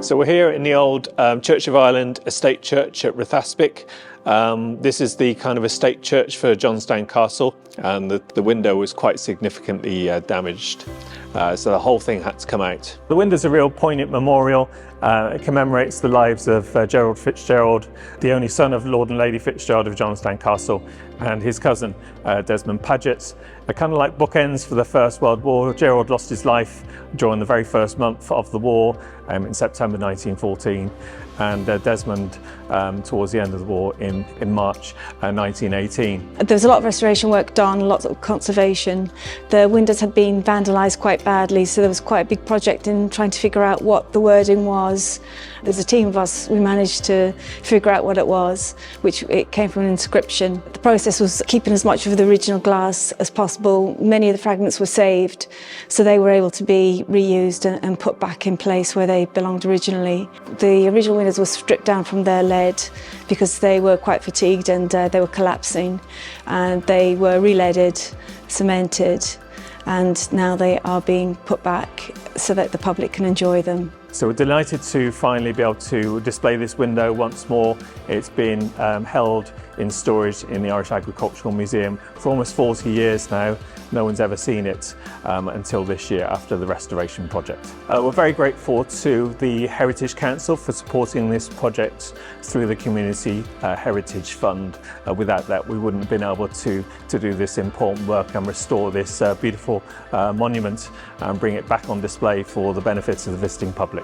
So we're here in the old Church of Ireland estate church at Rethaspic. This is the kind of estate church for Johnstown Castle, and the window was quite significantly damaged. So the whole thing had to come out. The window's a real poignant memorial. It commemorates the lives of Gerald Fitzgerald, the only son of Lord and Lady Fitzgerald of Johnstown Castle, and his cousin Desmond Paget. They're kind of like bookends for the First World War. Gerald lost his life during the very first month of the war in September 1914, and Desmond towards the end of the war in March 1918. There was a lot of restoration work done, lots of conservation. The windows had been vandalised quite badly, so there was quite a big project in trying to figure out what the wording was. There's a team of us, we managed to figure out what it was, which it came from an inscription. The process was keeping as much of the original glass as possible. Many of the fragments were saved, so they were able to be reused and put back in place where they belonged originally. The original windows were stripped down from their lead because they were quite fatigued and they were collapsing, and they were re-leaded, cemented, and now they are being put back so that the public can enjoy them. So we're delighted to finally be able to display this window once more. It's been held in storage in the Irish Agricultural Museum for almost 40 years now. No one's ever seen it until this year after the restoration project. We're very grateful to the Heritage Council for supporting this project through the Community Heritage Fund. Without that, we wouldn't have been able to do this important work and restore this beautiful monument and bring it back on display for the benefit of the visiting public.